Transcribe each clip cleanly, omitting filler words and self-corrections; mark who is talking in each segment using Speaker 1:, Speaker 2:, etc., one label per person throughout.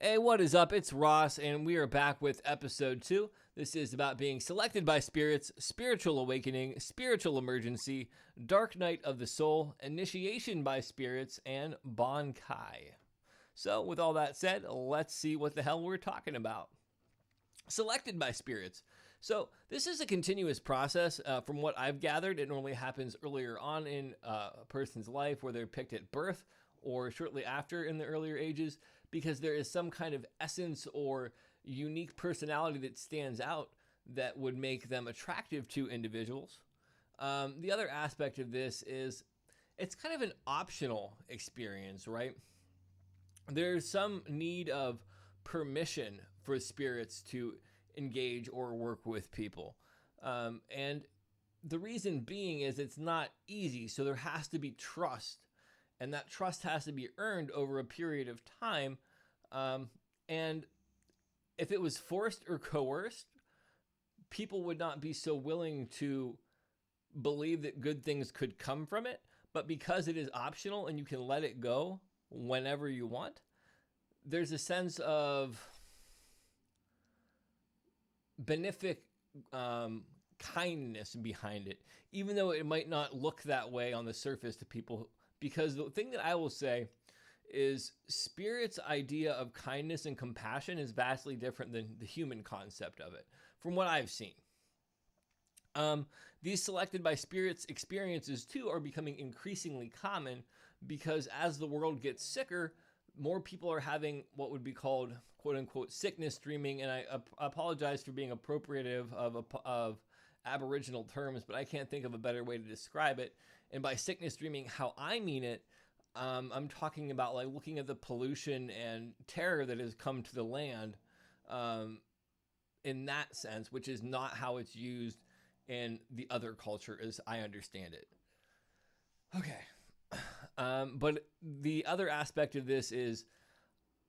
Speaker 1: Hey, what is up? It's Ross, and we are back with episode 2. This is about being selected by spirits, spiritual awakening, spiritual emergency, dark night of the soul, initiation by spirits, and Bankai. So, with all that said, let's see what the hell we're talking about. Selected by spirits. So, this is a continuous process. From what I've gathered, it normally happens earlier on in a person's life where they're picked at birth or shortly after in the earlier ages, because there is some kind of essence or unique personality that stands out that would make them attractive to individuals. The other aspect of this is it's kind of an optional experience, right? There's some need of permission for spirits to engage or work with people. And the reason being is it's not easy, so there has to be trust. And that trust has to be earned over a period of time. And if it was forced or coerced, people would not be so willing to believe that good things could come from it. But because it is optional and you can let it go whenever you want, there's a sense of benefic kindness behind it, even though it might not look that way on the surface to people. Because the thing that I will say is spirit's idea of kindness and compassion is vastly different than the human concept of it, from what I've seen. These selected by spirits experiences too are becoming increasingly common because as the world gets sicker, more people are having what would be called quote unquote sickness dreaming. And I apologize for being appropriative of Aboriginal terms, but I can't think of a better way to describe it. And by sickness dreaming, how I mean it, I'm talking about like looking at the pollution and terror that has come to the land in that sense, which is not how it's used in the other culture as I understand it. Okay. But the other aspect of this is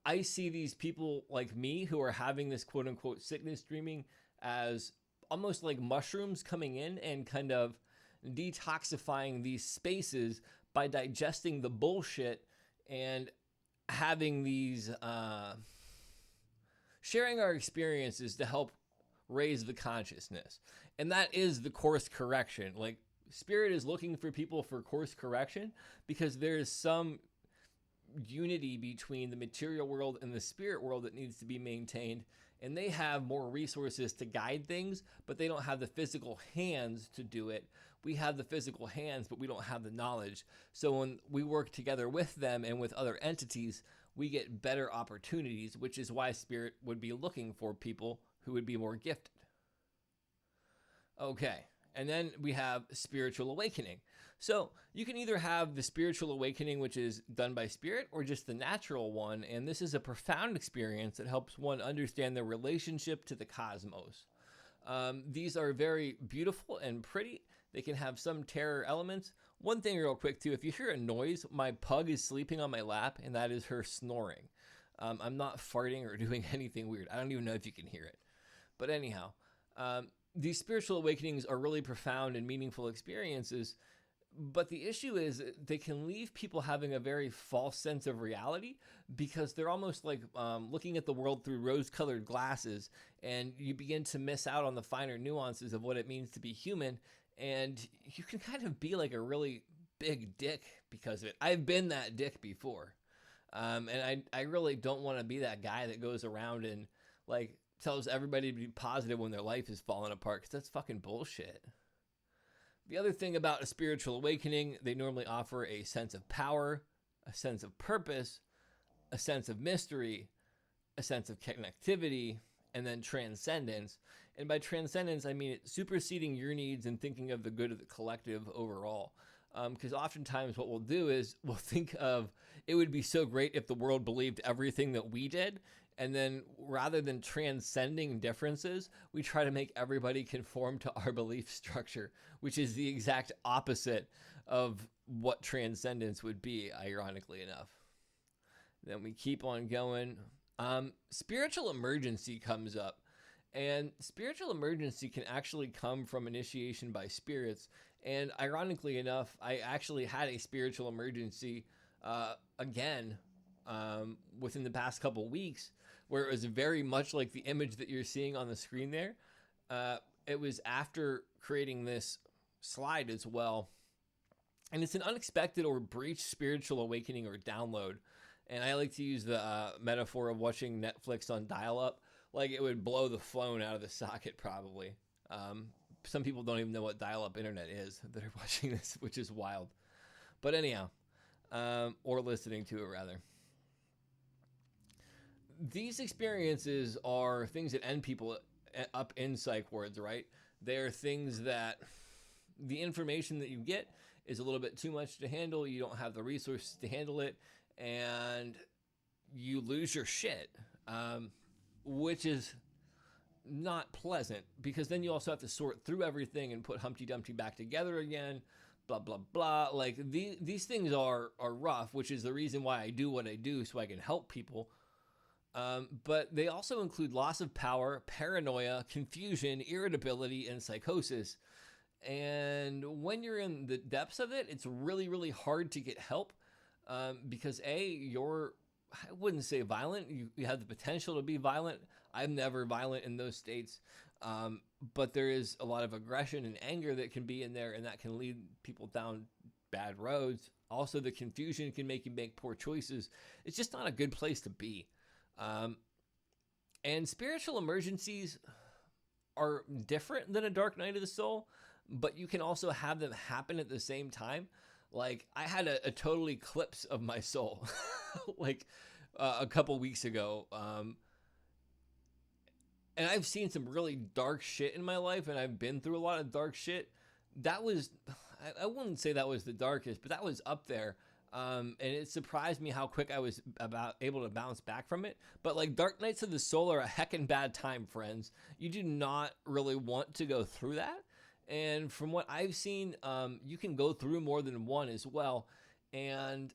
Speaker 1: I see these people like me who are having this quote unquote sickness dreaming as almost like mushrooms coming in and kind of detoxifying these spaces by digesting the bullshit and having these sharing our experiences to help raise the consciousness. And that is the course correction. Like spirit is looking for people for course correction because there is some unity between the material world and the spirit world that needs to be maintained, and they have more resources to guide things, but they don't have the physical hands to do it. We have the physical hands, but we don't have the knowledge. So when we work together with them and with other entities, we get better opportunities, which is why spirit would be looking for people who would be more gifted. Okay. And then we have spiritual awakening. So you can either have the spiritual awakening, which is done by spirit, or just the natural one. And this is a profound experience that helps one understand their relationship to the cosmos. These are very beautiful and pretty. They can have some terror elements. One thing real quick too, if you hear a noise, my pug is sleeping on my lap and that is her snoring. I'm not farting or doing anything weird. I don't even know if you can hear it. But anyhow, these spiritual awakenings are really profound and meaningful experiences, but the issue is they can leave people having a very false sense of reality because they're almost like looking at the world through rose-colored glasses, and you begin to miss out on the finer nuances of what it means to be human, and you can kind of be like a really big dick because of it. I've been that dick before, and I really don't want to be that guy that goes around and like tells everybody to be positive when their life is falling apart, because that's fucking bullshit. The other thing about a spiritual awakening, they normally offer a sense of power, a sense of purpose, a sense of mystery, a sense of connectivity, and then transcendence. And by transcendence, I mean superseding your needs and thinking of the good of the collective overall. Because oftentimes what we'll do is we'll think of it would be so great if the world believed everything that we did. And then rather than transcending differences, we try to make everybody conform to our belief structure, which is the exact opposite of what transcendence would be, ironically enough. Then we keep on going. Spiritual emergency comes up. And spiritual emergency can actually come from initiation by spirits. And ironically enough, I actually had a spiritual emergency again within the past couple weeks, where it was very much like the image that you're seeing on the screen there. It was after creating this slide as well. And it's an unexpected or breached spiritual awakening or download. And I like to use the metaphor of watching Netflix on dial-up. Like, it would blow the phone out of the socket, probably. Some people don't even know what dial-up internet is that are watching this, which is wild. But anyhow, or listening to it, rather. These experiences are things that end people up in psych wards, right? They are things that the information that you get is a little bit too much to handle. You don't have the resources to handle it, and you lose your shit, which is not pleasant, because then you also have to sort through everything and put Humpty Dumpty back together again, blah, blah, blah. Like, these things are rough, which is the reason why I do what I do, so I can help people. But they also include loss of power, paranoia, confusion, irritability, and psychosis. And when you're in the depths of it, it's really, really hard to get help, because you're, I wouldn't say violent. You have the potential to be violent. I'm never violent in those states. But there is a lot of aggression and anger that can be in there, and that can lead people down bad roads. Also, the confusion can make you make poor choices. It's just not a good place to be. And spiritual emergencies are different than a dark night of the soul, but you can also have them happen at the same time. Like, I had a total eclipse of my soul, like a couple weeks ago. And I've seen some really dark shit in my life, and I've been through a lot of dark shit. That was, I wouldn't say that was the darkest, but that was up there. And it surprised me how quick I was able to bounce back from it. But like, dark nights of the soul are a heckin' bad time, friends. You do not really want to go through that. And from what I've seen, you can go through more than one as well. And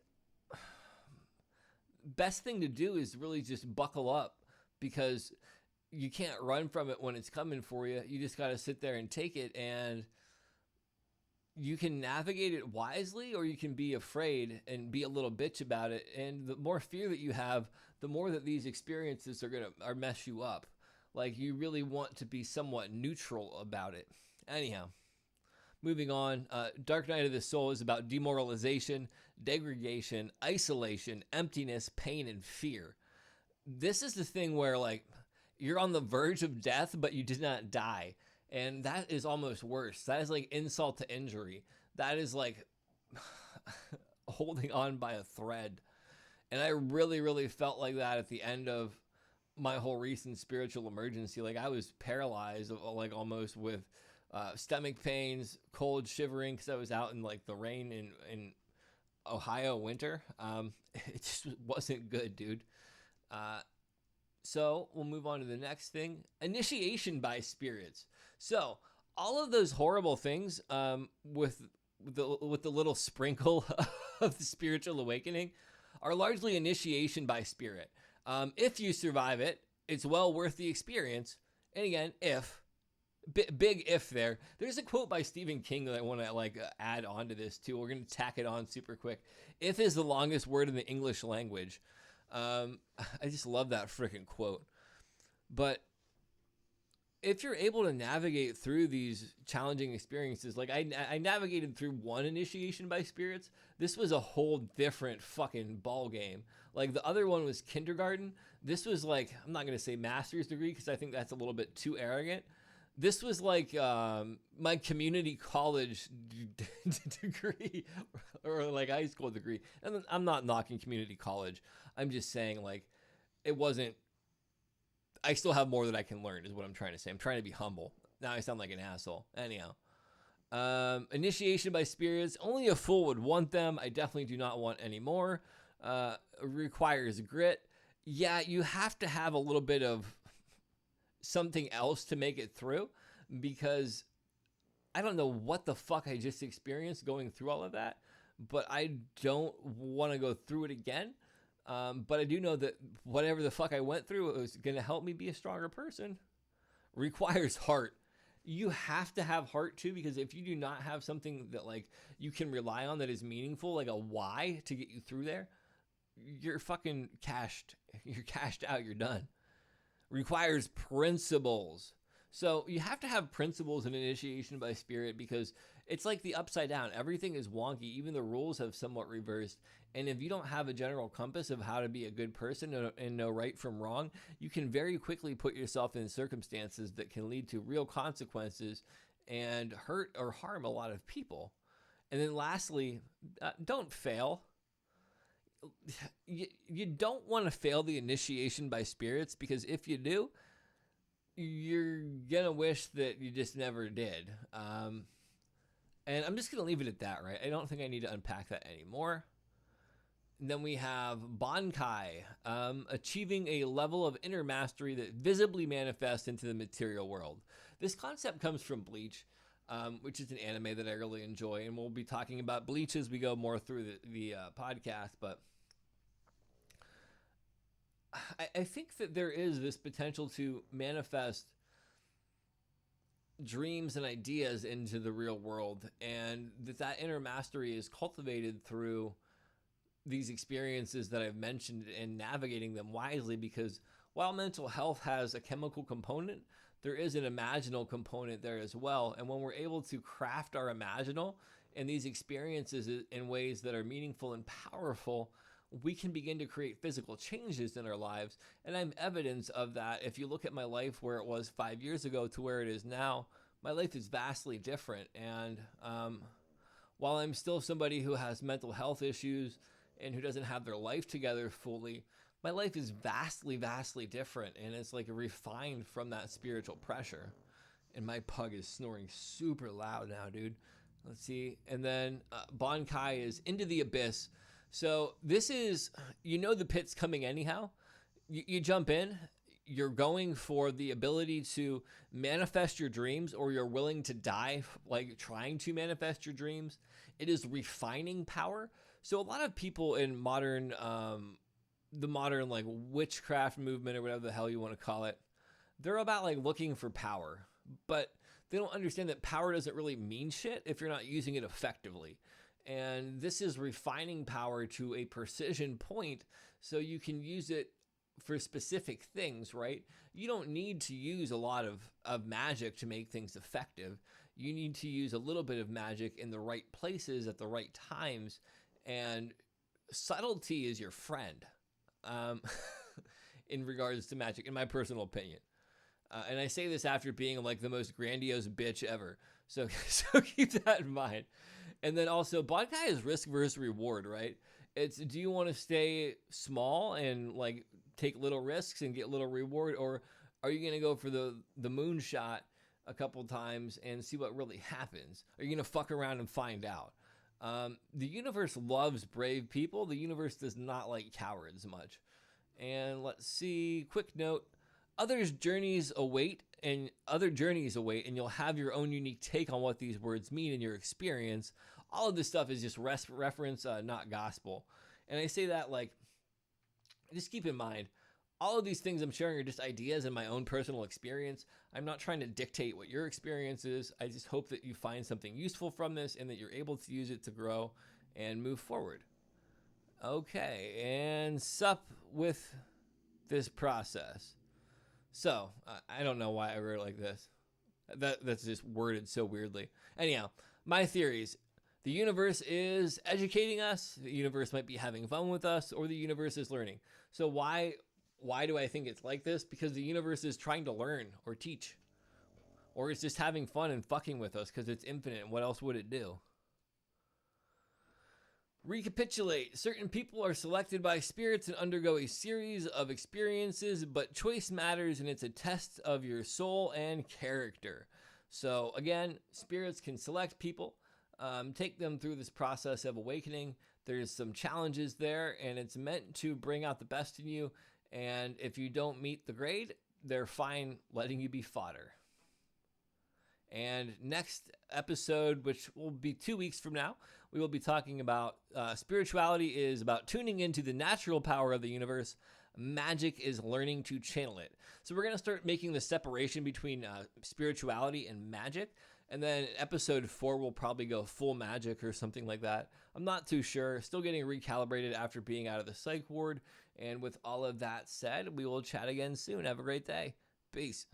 Speaker 1: best thing to do is really just buckle up, because you can't run from it when it's coming for you. You just got to sit there and take it, and you can navigate it wisely, or you can be afraid and be a little bitch about it. And the more fear that you have, the more that these experiences are mess you up. Like, you really want to be somewhat neutral about it. Anyhow, moving on. Dark Night of the Soul is about demoralization, degradation, isolation, emptiness, pain, and fear. This is the thing where, like, you're on the verge of death, but you did not die. And that is almost worse. That is like insult to injury. That is like holding on by a thread. And I really, really felt like that at the end of my whole recent spiritual emergency. Like, I was paralyzed, like, almost with stomach pains, cold, shivering, because I was out in like the rain in Ohio winter. It just wasn't good, dude. So we'll move on to the next thing. Initiation by spirits. So all of those horrible things, with the little sprinkle of the spiritual awakening, are largely initiation by spirit. If you survive it, it's well worth the experience. And again, big if there. There's a quote by Stephen King that I want to add on to this too. We're going to tack it on super quick. If is the longest word in the English language. I just love that freaking quote. But if you're able to navigate through these challenging experiences, like I navigated through one initiation by spirits. This was a whole different fucking ball game. Like, the other one was kindergarten. This was like, I'm not going to say master's degree, because I think that's a little bit too arrogant. This was like my community college degree, or like high school degree. And I'm not knocking community college. I'm just saying, like, it wasn't, I still have more that I can learn, is what I'm trying to say. I'm trying to be humble. Now I sound like an asshole. Anyhow, initiation by spirits, only a fool would want them. I definitely do not want any more. Requires grit. Yeah, you have to have a little bit of something else to make it through, because I don't know what the fuck I just experienced going through all of that, but I don't want to go through it again. But I do know that whatever the fuck I went through, it was going to help me be a stronger person. Requires heart. You have to have heart too, because if you do not have something that, like, you can rely on that is meaningful, like a why to get you through there, you're fucking cashed. You're cashed out. You're done. Requires principles. So you have to have principles in initiation by spirit because it's like the upside down. Everything is wonky. Even the rules have somewhat reversed. And if you don't have a general compass of how to be a good person and know right from wrong, you can very quickly put yourself in circumstances that can lead to real consequences and hurt or harm a lot of people. And then lastly, don't fail. You don't want to fail the initiation by spirits because if you do, you're gonna wish that you just never did. And I'm just gonna leave it at that, right? I don't think I need to unpack that anymore. And then we have Bankai, achieving a level of inner mastery that visibly manifests into the material world. This concept comes from Bleach, which is an anime that I really enjoy, and we'll be talking about Bleach as we go more through the podcast, but I think that there is this potential to manifest dreams and ideas into the real world, and that inner mastery is cultivated through these experiences that I've mentioned and navigating them wisely, because while mental health has a chemical component, there is an imaginal component there as well. And when we're able to craft our imaginal and these experiences in ways that are meaningful and powerful, we can begin to create physical changes in our lives. And I'm evidence of that. If you look at my life where it was 5 years ago to where it is now, my life is vastly different. And while I'm still somebody who has mental health issues and who doesn't have their life together fully, my life is vastly, vastly different. And it's like refined from that spiritual pressure. And my pug is snoring super loud now, dude. Let's see. And then Bankai is into the abyss. So this is, the pit's coming anyhow. You jump in, you're going for the ability to manifest your dreams, or you're willing to die like trying to manifest your dreams. It is refining power. So a lot of people in the modern like witchcraft movement or whatever the hell you want to call it, they're about like looking for power, but they don't understand that power doesn't really mean shit if you're not using it effectively. And this is refining power to a precision point so you can use it for specific things, right? You don't need to use a lot of magic to make things effective. You need to use a little bit of magic in the right places at the right times. And subtlety is your friend in regards to magic, in my personal opinion. And I say this after being like the most grandiose bitch ever. So keep that in mind. And then also, Bankai is risk versus reward, right? It's, do you want to stay small and like take little risks and get little reward, or are you going to go for the moonshot a couple times and see what really happens? Are you going to fuck around and find out? The universe loves brave people. The universe does not like cowards much. And let's see, quick note, other journeys await, and you'll have your own unique take on what these words mean in your experience. All of this stuff is just reference, not gospel. And I say that like, just keep in mind, all of these things I'm sharing are just ideas in my own personal experience. I'm not trying to dictate what your experience is. I just hope that you find something useful from this and that you're able to use it to grow and move forward. Okay, and sup with this process. So, I don't know why I wrote it like this. That's just worded so weirdly. Anyhow, my theories. The universe is educating us. The universe might be having fun with us, or the universe is learning. So why do I think it's like this? Because the universe is trying to learn or teach. Or it's just having fun and fucking with us because it's infinite. What else would it do? Recapitulate. Certain people are selected by spirits and undergo a series of experiences, but choice matters, and it's a test of your soul and character. So again, spirits can select people, take them through this process of awakening. There's some challenges there, and it's meant to bring out the best in you. And if you don't meet the grade, they're fine letting you be fodder. And next episode, which will be 2 weeks from now, we will be talking about spirituality is about tuning into the natural power of the universe. Magic is learning to channel it. So we're going to start making the separation between spirituality and magic. And then episode 4 will probably go full magic or something like that. I'm not too sure. Still getting recalibrated after being out of the psych ward. And with all of that said, we will chat again soon. Have a great day. Peace.